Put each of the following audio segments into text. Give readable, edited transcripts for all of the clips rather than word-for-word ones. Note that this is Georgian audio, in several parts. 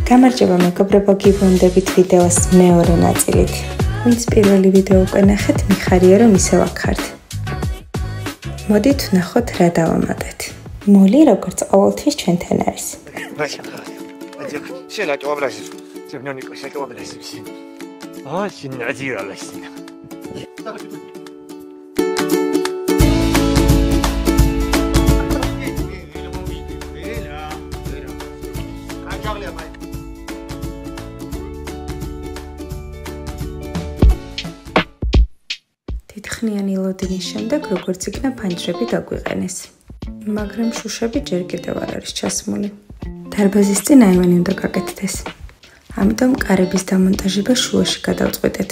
გამარჯობა მეგობრებო, გიბრუნდებით ვიდეოს მეორე ნაწილით. ვინც პირველი ვიდეო უკვე ნახეთ, მიხარია რომ ისევ აქ ხართ. მოდით ვნახოთ რა დავამატეთ. მოლი როგორც ყოველთვის ჩვენთან არის. თითქმიანი ლოდინის შემდეგ როგორც იქნა ფანჯრები დაგვიყენეს. მაგრამ შუშები ჯერ კიდევ არ არის ჩასმული. დარბაზის წინ აივანი უნდა გაკეთდეს. ამიტომ კარების დამონტაჟება შუაში გადავწყვეტეთ.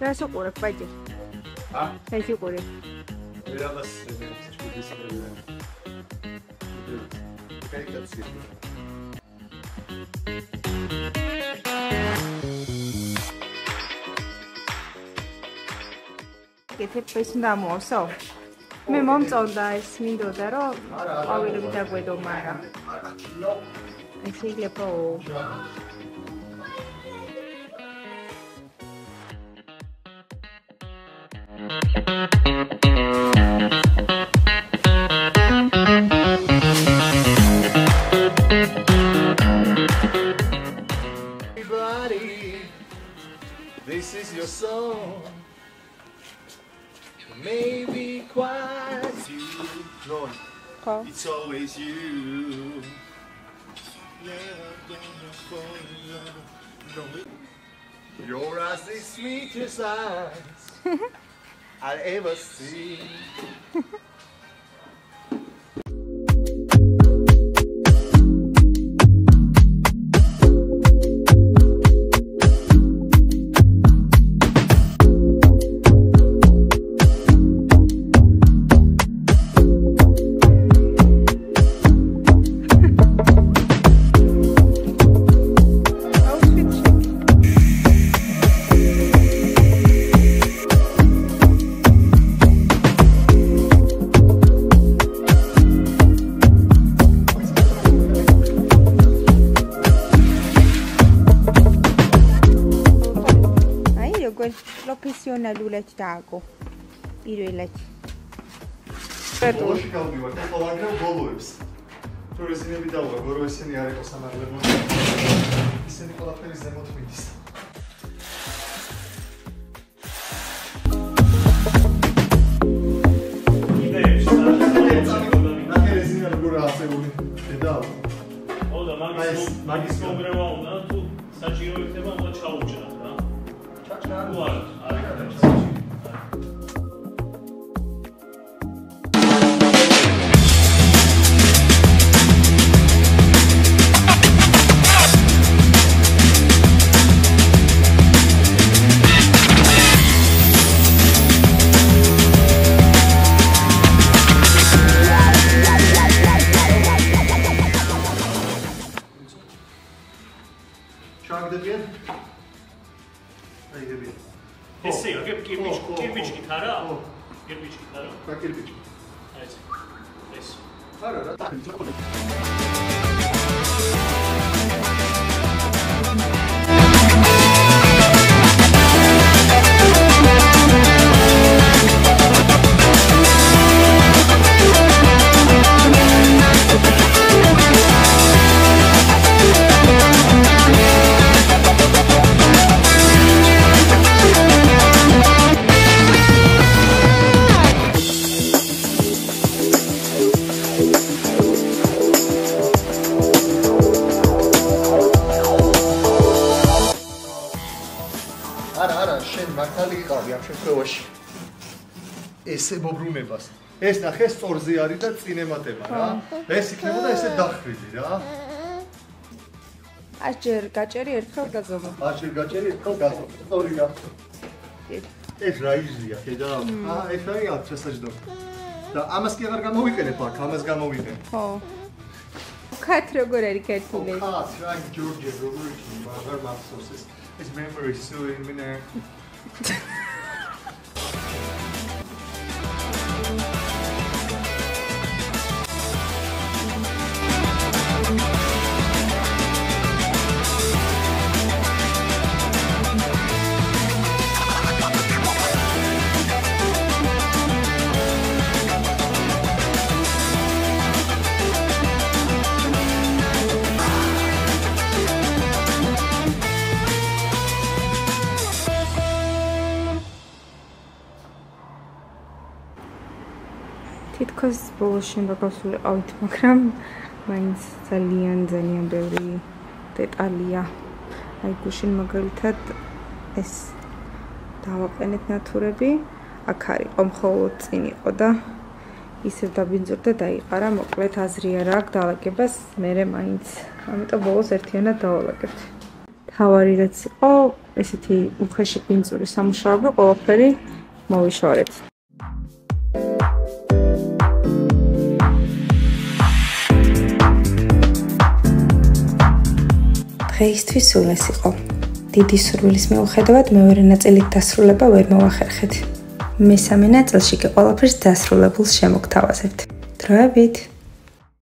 Raso qureb baje. Ha? Raso qureb. Biraz çubuklusu böyle. Kayıtlısı. Gethepes ndamosao. მე მომწონდა ეს მინდოდა რომ ყვავილები დაგვედო, მაგრამ შეიძლება This is your song. Maybe quite you. No, it's always you. Your eyes, the sweetest eyes I'll ever see. პროფესიონალურად დააგო პირველად. პეტროში გავდივარ, ყოველდღე ბოლოებს. თუ რეზინები დავუღებ, რომ ესენი არ იყოს სამართლებო. ისინი ყველაფერი ზემოთ მიდის. ნახე რეზინა როგორ ასეული. დედაო. ოდა მაგის მომგრევა უნდა თუ საჭირო იქნება უნდა ჩაუჭრა რა. Esse, aqui kirpichki thara? Kirpichki thara? Ka kirpichki. Esse. Ara. ესე მოbrunებას. ეს ნახე სწორზე არის და წინ ემატება რა. ეს იქნებოდა ესე დახრილი რა. აჯერ გაჭერი ერთხელ გაზომო. აჯერ გაჭერი ერთხელ გაზომო. სწორი რა. ეს რა იზია, ხედა? ეს არის აქ შესაძლო. და ამას კი აღარ გამოვიყენებ აქ, ამას გამოვიყენებ. ხო. ხათ როგორ არის ქართული? ხათ რა ჯორჯი როგორ იქნება, აღარ მახსოვს ეს memory so in minute. თითქოს ბოლოს უნდა გავსულიყავით, მაგრამ მაინც ძალიან ბევრი დეტალია. აი გუშინ მაგალითად ეს დავაყენეთ ნათურები, აქ არისო მხოლოდ წინ იყო და ისევ დაბინძურდა დაიყარა, მოკლედ აზრი არ აქვს დაალაგებას, მერე მაინც. ამიტომ ბოლოს ერთიანად დავალაგებთ. თავარი რაც იყო, ესეთი უხეში პინწური სამუშაოები ყველაფერი მოვიშორეთ. დღეისთვის სულ ეს იყო. დიდი სურვილის მიუხედავად მეორე ნაწილით დასრულება ვერ მოვახერხეთ. მესამე ნაწილში კი ყველაფერს დასრულებულს შემოგთავაზებთ. დროებით!